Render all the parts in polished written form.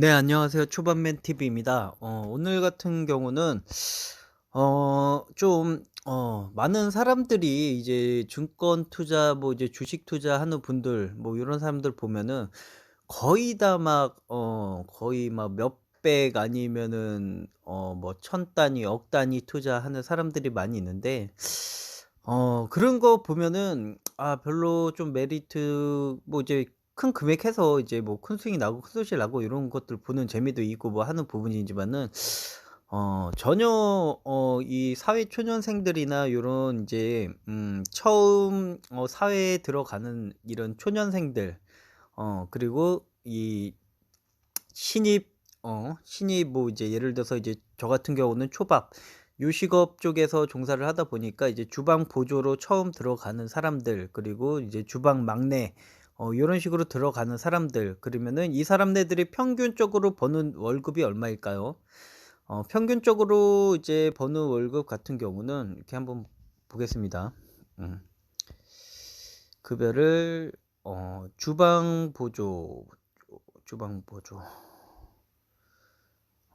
네, 안녕하세요. 초반맨 TV입니다. 오늘 같은 경우는 많은 사람들이 이제 증권 투자 뭐 이제 주식 투자하는 분들 뭐 이런 사람들 보면은 거의 다 막 거의 막 몇백 아니면은 뭐 천 단위, 억 단위 투자하는 사람들이 많이 있는데 그런 거 보면은 별로 좀 메리트 뭐 이제 큰 금액해서 이제 뭐 큰 수익이 나고 큰 손실이 나고 이런 것들 보는 재미도 있고 뭐 하는 부분이지만은 전혀 이 사회 초년생들이나 요런 이제 처음 사회에 들어가는 이런 초년생들 그리고 이 신입 뭐 이제 예를 들어서 이제 저 같은 경우는 초밥 요식업 쪽에서 종사를 하다 보니까 이제 주방 보조로 처음 들어가는 사람들 그리고 이제 주방 막내 요런 식으로 들어가는 사람들 그러면은 이 사람네들이 평균적으로 버는 월급이 얼마일까요? 평균적으로 이제 버는 월급 같은 경우는 이렇게 한번 보겠습니다. 음. 급여를 주방 보조 주방 보조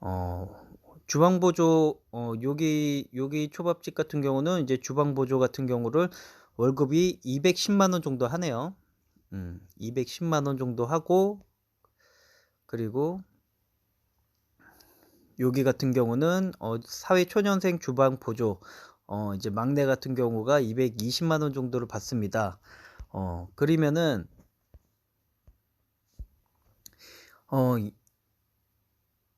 어 주방 보조 여기 초밥집 같은 경우는 이제 주방 보조 같은 경우를 월급이 210만 원 정도 하네요. 210만 원 정도 하고 그리고 여기 같은 경우는 사회 초년생 주방 보조 이제 막내 같은 경우가 220만 원 정도를 받습니다. 그러면은 어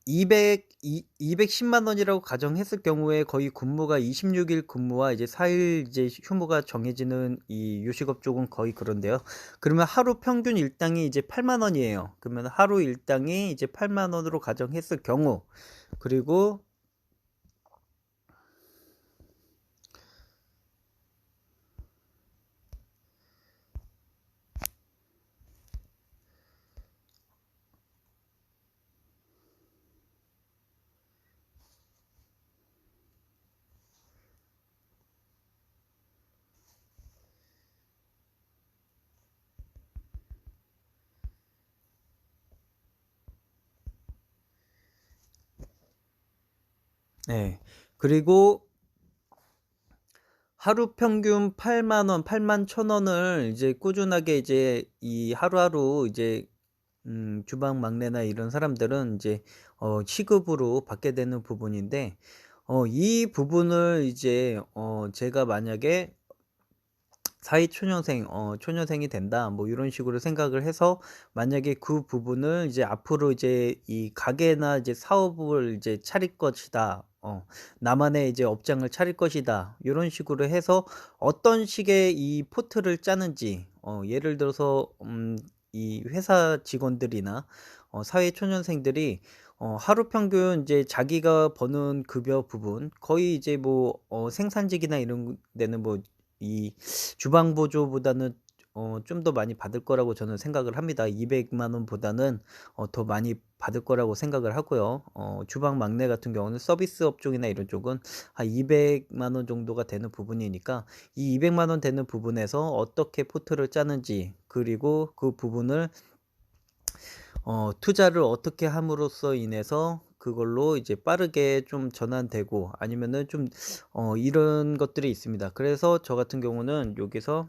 210만 원이라고 가정했을 경우에 거의 근무가 26일 근무와 이제 4일 이제 휴무가 정해지는 이 요식업 쪽은 거의 그런데요. 그러면 하루 평균 일당이 이제 8만 원이에요. 그러면 하루 일당이 이제 8만 원으로 가정했을 경우 그리고 네. 그리고 하루 평균 8만 원, 8만 천 원을 이제 꾸준하게 이제 이 하루하루 이제 주방 막내나 이런 사람들은 이제 시급으로 받게 되는 부분인데 이 부분을 이제 제가 만약에 사회 초년생 초년생이 된다 뭐 이런 식으로 생각을 해서 만약에 그 부분을 이제 앞으로 이제 이 가게나 이제 사업을 이제 차릴 것이다. 나만의 이제 업장을 차릴 것이다. 요런 식으로 해서 어떤 식의 이 포트를 짜는지 예를 들어서 이 회사 직원들이나 사회 초년생들이 하루 평균 이제 자기가 버는 급여 부분 거의 이제 뭐 생산직이나 이런 데는 뭐 이 주방 보조보다는 좀 더 많이 받을 거라고 저는 생각을 합니다. 200만 원보다는 더 많이 받을 거라고 생각을 하고요. 주방 막내 같은 경우는 서비스 업종이나 이런 쪽은 한 200만 원 정도가 되는 부분이니까 이 200만 원 되는 부분에서 어떻게 포트를 짜는지 그리고 그 부분을 투자를 어떻게 함으로써 인해서 그걸로 이제 빠르게 좀 전환되고 아니면은 좀 이런 것들이 있습니다. 그래서 저 같은 경우는 여기서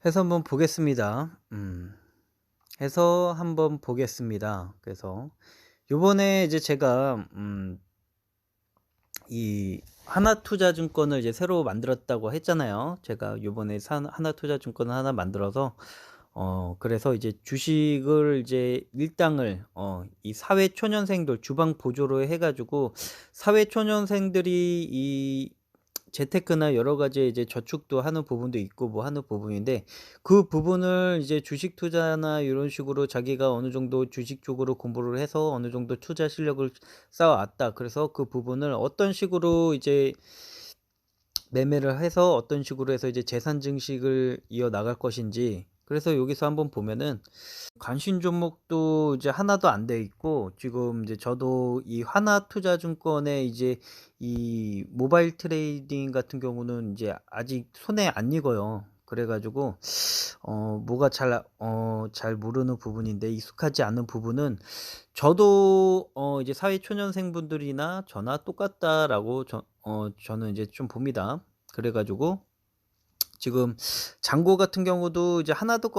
해서 한번 보겠습니다. 해서 한번 보겠습니다. 그래서 요번에 이제 제가 이 하나투자증권을 이제 새로 만들었다고 했잖아요. 제가 요번에 하나투자증권을 하나 만들어서 그래서 이제 주식을 이제 일당을 이 사회초년생들 주방 보조로 해 가지고 사회초년생들이 이 재테크나 여러 가지 이제 저축도 하는 부분도 있고 뭐 하는 부분인데, 그 부분을 이제 주식 투자나 이런 식으로 자기가 어느 정도 주식 쪽으로 공부를 해서 어느 정도 투자 실력을 쌓아 왔다. 그래서 그 부분을 어떤 식으로 이제 매매를 해서 어떤 식으로 해서 이제 재산 증식을 이어나갈 것인지. 그래서 여기서 한번 보면은 관심 종목도 이제 하나도 안 돼 있고, 지금 이제 저도 이 하나투자증권의 이제 이 모바일 트레이딩 같은 경우는 이제 아직 손에 안 익어요. 그래 가지고 뭐가 잘 모르는 부분인데, 익숙하지 않은 부분은 저도 이제 사회초년생분들이나 저나 똑같다라고 저는 이제 좀 봅니다. 그래 가지고 지금 잔고 같은 경우도 이제 하나도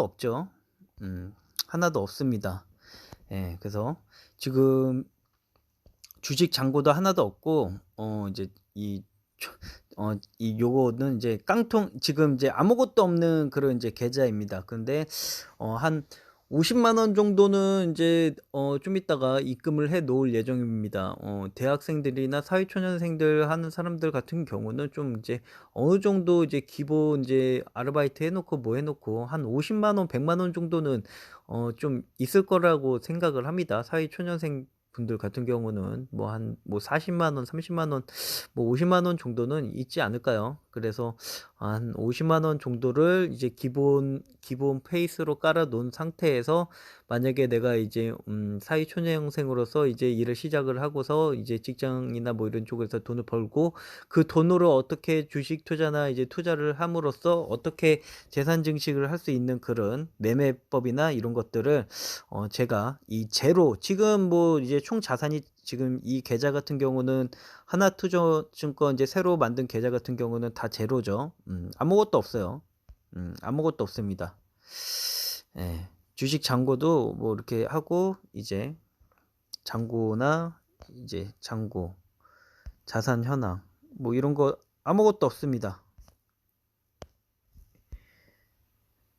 없죠. 음 하나도 없습니다. 예. 그래서 지금 주식 잔고도 하나도 없고, 이제 이 초 이 요거는 이제 깡통, 지금 이제 아무것도 없는 그런 이제 계좌입니다. 근데 한 50만 원 정도는 인제 좀 있다가 입금을 해 놓을 예정입니다. 대학생들이나 사회초년생들 하는 사람들 같은 경우는 좀 이제 어느 정도 이제 기본 인제 아르바이트 해 놓고 뭐 해 놓고 한 50만 원, 100만 원 정도는 좀 있을 거라고 생각을 합니다. 사회초년생 분들 같은 경우는 뭐 한 뭐 40만 원, 30만 원, 뭐 50만 원 정도는 있지 않을까요? 그래서 한 50만 원 정도를 이제 기본 페이스로 깔아 놓은 상태에서, 만약에 내가 이제 사회초년생으로서 이제 일을 시작을 하고서 이제 직장이나 뭐 이런 쪽에서 돈을 벌고, 그 돈으로 어떻게 주식 투자나 이제 투자를 함으로써 어떻게 재산 증식을 할 수 있는 그런 매매법이나 이런 것들을 제가 이 제로, 지금 뭐 이제 총 자산이 지금 이 계좌 같은 경우는 하나투자증권 이제 새로 만든 계좌 같은 경우는 다 제로죠. 아무것도 없어요. 아무것도 없습니다. 예. 주식 잔고도 뭐 이렇게 하고, 이제 잔고나 이제 잔고, 자산 현황 뭐 이런 거 아무것도 없습니다.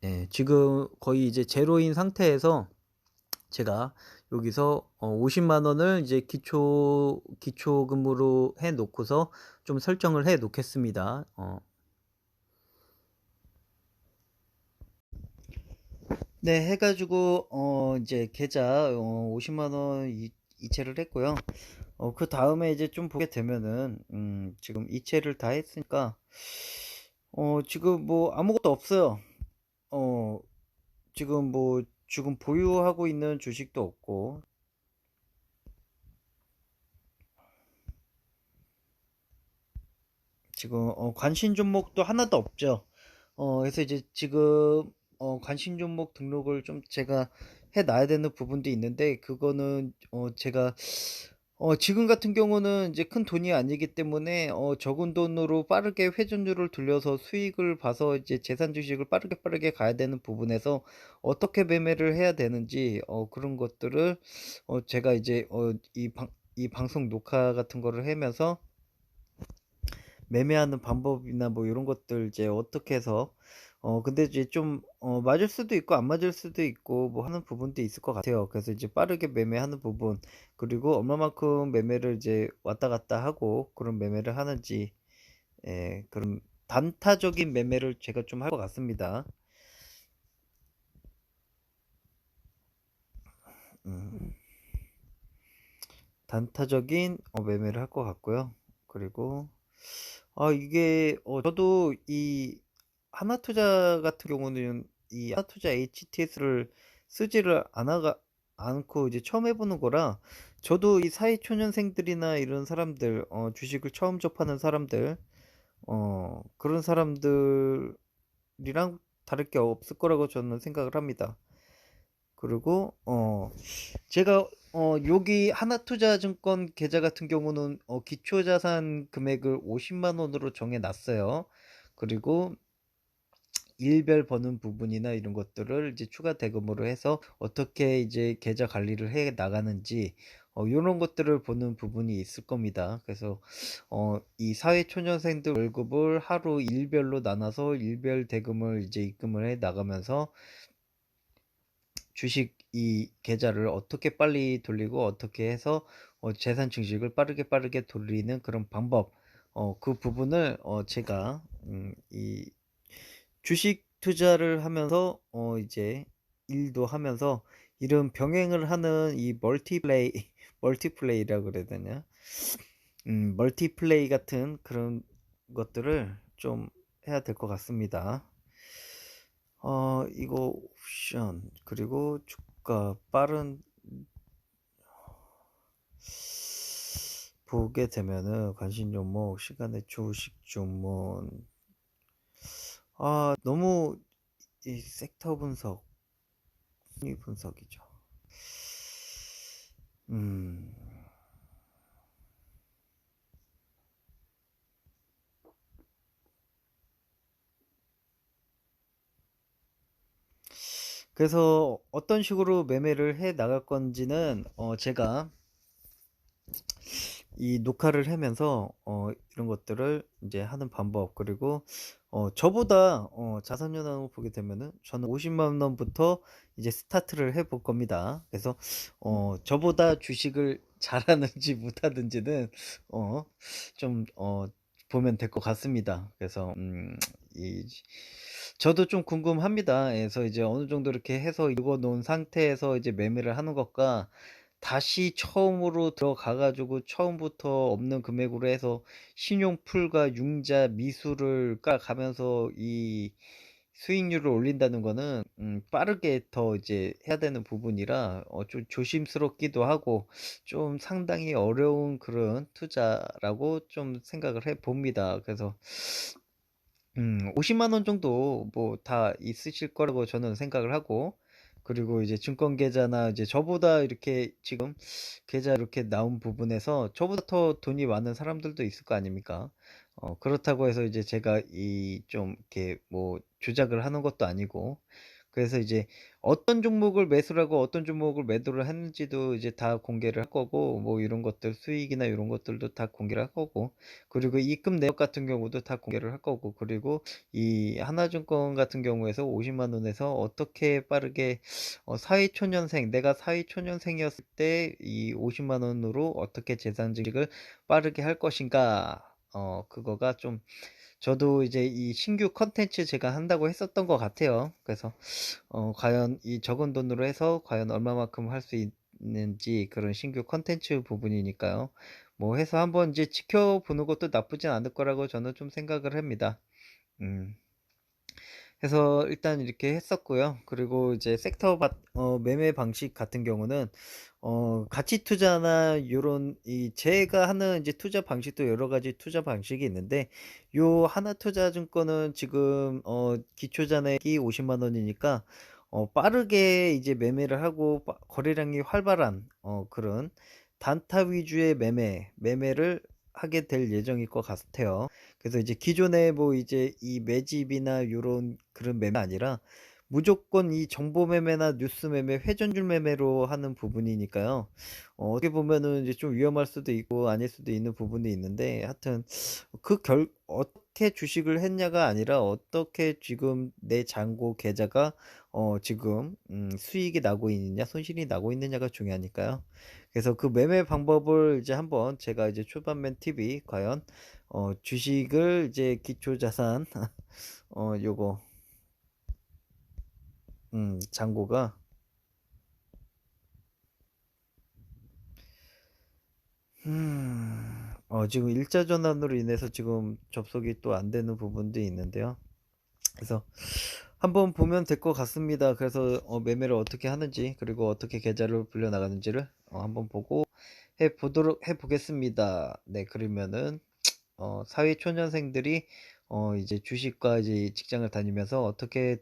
예. 지금 거의 이제 제로인 상태에서 제가 여기서 50만 원을 이제 기초금으로 해 놓고서 좀 설정을 해 놓겠습니다. 네. 해 가지고 이제 계좌 50만 원 이체를 했고요. 그다음에 이제 좀 보게 되면은 지금 이체를 다 했으니까 지금 뭐 아무것도 없어요. 어 지금 보유하고 있는 주식도 없고, 지금 관심 종목도 하나도 없죠. 그래서 이제 지금 관심 종목 등록을 좀 제가 해 놔야 되는 부분도 있는데, 그거는 제가 지금 같은 경우는 이제 큰 돈이 아니기 때문에 적은 돈으로 빠르게 회전율을 돌려서 수익을 봐서 이제 재산 주식을 빠르게 가야 되는 부분에서 어떻게 매매를 해야 되는지, 그런 것들을 제가 이제 이 방송 녹화 같은 거를 하면서 매매하는 방법이나 뭐 요런 것들 이제 어떻게 해서 근데 이제 좀 맞을 수도 있고 안 맞을 수도 있고 뭐 하는 부분도 있을 것 같아요. 그래서 이제 빠르게 매매하는 부분, 그리고 얼마만큼 매매를 이제 왔다 갔다 하고 그런 매매를 하는지, 그런 단타적인 매매를 제가 좀 할 것 같습니다. 음 단타적인 매매를 할 것 같고요. 그리고 이게 저도 이 하나투자 같은 경우는 이 하나투자 HTS를 쓰지를 않고 이제 처음 해 보는 거라, 저도 이 사회초년생들이나 이런 사람들, 주식을 처음 접하는 사람들, 그런 사람들이랑 다를 게 없을 거라고 저는 생각을 합니다. 그리고 제가 여기 하나투자증권 계좌 같은 경우는 기초자산 금액을 50만 원으로 정해 놨어요. 그리고 일별 버는 부분이나 이런 것들을 이제 추가 대금으로 해서 어떻게 이제 계좌 관리를 해 나가는지, 요런 것들을 보는 부분이 있을 겁니다. 그래서 이 사회초년생들 월급을 하루 일별로 나눠서 일별 대금을 이제 입금을 해 나가면서 주식 이 계좌를 어떻게 빨리 돌리고 어떻게 해서 재산 증식을 빠르게 돌리는 그런 방법, 그 부분을 제가 이 주식 투자를 하면서 이제 일도 하면서 이런 병행을 하는 이 멀티플레이 멀티플레이라고 그래야 되나? 멀티플레이 같은 그런 것들을 좀 해야 될 것 같습니다. 이거 옵션 그리고 주가 빠른 보게 되면은 관심 종목, 시간의 주식 주문, 너무 이 섹터 분석, 순위 분석이죠. 음. 그래서 어떤 식으로 매매를 해 나갈 건지는 제가 이 녹화를 하면서 이런 것들을 이제 하는 방법, 그리고 저보다 자산연합을 보게 되면은 저는 50만 원부터 이제 스타트를 해볼 겁니다. 그래서 저보다 주식을 잘하는지 못하는지는 어 좀 보면 될 것 같습니다. 그래서 이 저도 좀 궁금합니다. 그래서 이제 어느 정도 이렇게 해서 읽어 놓은 상태에서 이제 매매를 하는 것과 다시 처음으로 들어가 가지고 처음부터 없는 금액으로 해서 신용풀과 융자 미수를 깔아 가면서 이 수익률을 올린다는 거는 빠르게 더 이제 해야 되는 부분이라 좀 조심스럽기도 하고 좀 상당히 어려운 그런 투자라고 좀 생각을 해 봅니다. 그래서 50만 원 정도 뭐 다 있으실 거라고 저는 생각을 하고, 그리고 이제 증권 계좌나 이제 저보다 이렇게 지금 계좌 이렇게 나온 부분에서 저보다 더 돈이 많은 사람들도 있을 거 아닙니까? 그렇다고 해서 이제 제가 이 좀 이렇게 뭐 조작을 하는 것도 아니고, 그래서 이제 어떤 종목을 매수를 하고 어떤 종목을 매도를 했는지도 이제 다 공개를 할 거고, 뭐 이런 것들 수익이나 이런 것들도 다 공개를 할 거고, 그리고 입금 내역 같은 경우도 다 공개를 할 거고, 그리고 이 하나증권 같은 경우에서 50만 원에서 어떻게 빠르게 사회초년생, 내가 사회초년생이었을 때 이 50만 원으로 어떻게 재산직을 빠르게 할 것인가, 그거가 좀 저도 이제 이 신규 컨텐츠 제가 한다고 했었던 것 같아요. 그래서 과연 이 적은 돈으로 해서 과연 얼마만큼 할 수 있는지, 그런 신규 컨텐츠 부분이니까요. 뭐 해서 한번 이제 지켜보는 것도 나쁘진 않을 거라고 저는 좀 생각을 합니다. 음. 해서 일단 이렇게 했었고요. 그리고 이제 매매 방식 같은 경우는 가치 투자나 요런 이 제가 하는 이제 투자 방식도 여러 가지 투자 방식이 있는데, 요 하나투자증권은 지금 기초 잔액이 50만 원이니까 빠르게 이제 매매를 하고 거래량이 활발한 그런 단타 위주의 매매를 하게 될 예정일 것 같아요. 그래서 이제 기존에 뭐 이제 이 매집이나 요런 그런 매매가 아니라 무조건 이 정보 매매나 뉴스 매매, 회전율 매매로 하는 부분이니까요. 어떻게 보면은 이제 좀 위험할 수도 있고 아닐 수도 있는 부분이 있는데, 하여튼 어떻게 주식을 했냐가 아니라 어떻게 지금 내 잔고 계좌가 지금 수익이 나고 있느냐 손실이 나고 있느냐가 중요하니까요. 그래서 그 매매 방법을 이제 한번 제가 이제 초반맨 TV 과연 주식을 이제 기초 자산 요거 잔고가 지금 일자 전환으로 인해서 지금 접속이 또 안 되는 부분도 있는데요. 그래서 한번 보면 될 것 같습니다. 그래서 매매를 어떻게 하는지, 그리고 어떻게 계좌를 불려 나가는지를 한번 보고 해 보겠습니다. 네, 그러면은 사회초년생들이 이제 주식과 이제 직장을 다니면서 어떻게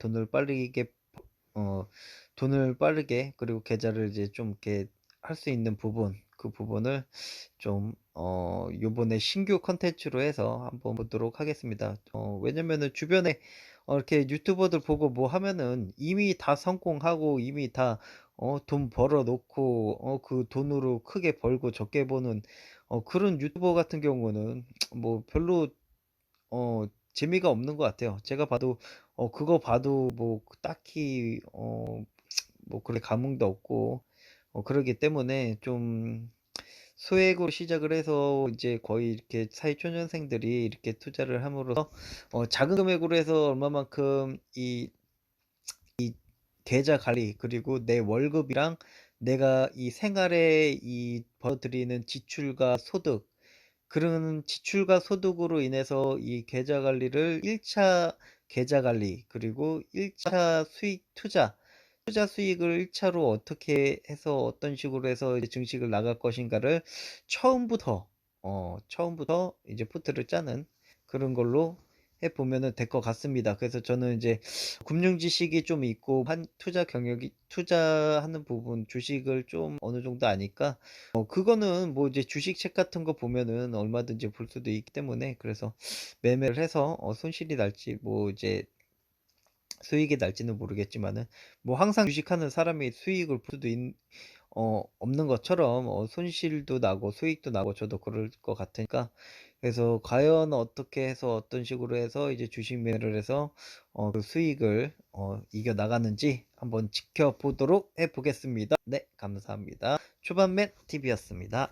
어 돈을 빠르게, 그리고 계좌를 이제 좀 이렇게 할 수 있는 부분, 그 부분을 좀 요번에 신규 컨텐츠로 해서 한번 보도록 하겠습니다. 왜냐면은 주변에 이렇게 유튜버들 보고 뭐 하면은 이미 다 성공하고 이미 다 돈 벌어 놓고 그 돈으로 크게 벌고 적게 버는 그런 유튜버 같은 경우는 뭐 별로 재미가 없는 것 같아요. 제가 봐도 그거 봐도 뭐 딱히 뭐 그렇게 감흥도 없고 그러기 때문에 좀 소액으로 시작을 해서 이제 거의 이렇게 사회초년생들이 이렇게 투자를 함으로써 작은 금액으로 해서 얼마만큼 이 계좌 관리 그리고 내 월급이랑 내가 이 생활에 이 벌어들이는 지출과 소득 그런 지출과 소득으로 인해서 이 계좌 관리를 1차 계좌 관리 그리고 1차 수익 투자 수익을 1 차로 어떻게 해서 어떤 식으로 해서 이제 증식을 나갈 것인가를 처음부터 이제 포트를 짜는 그런 걸로 해 보면은 될 것 같습니다. 그래서 저는 이제 금융 지식이 좀 있고 한 투자 경력이 투자하는 부분 주식을 좀 어느 정도 아니까 그거는 뭐 이제 주식책 같은 거 보면은 얼마든지 볼 수도 있기 때문에 그래서 매매를 해서 손실이 날지 뭐 이제 수익이 날지는 모르겠지만은 뭐 항상 주식하는 사람이 수익을 볼 수도 없는 것처럼 손실도 나고 수익도 나고 저도 그럴 것 같으니까 그래서 과연 어떻게 해서 어떤 식으로 해서 이제 주식 매매를 해서 그 수익을 이겨 나가는지 한번 지켜보도록 해 보겠습니다. 네, 감사합니다. 초반맨 TV였습니다.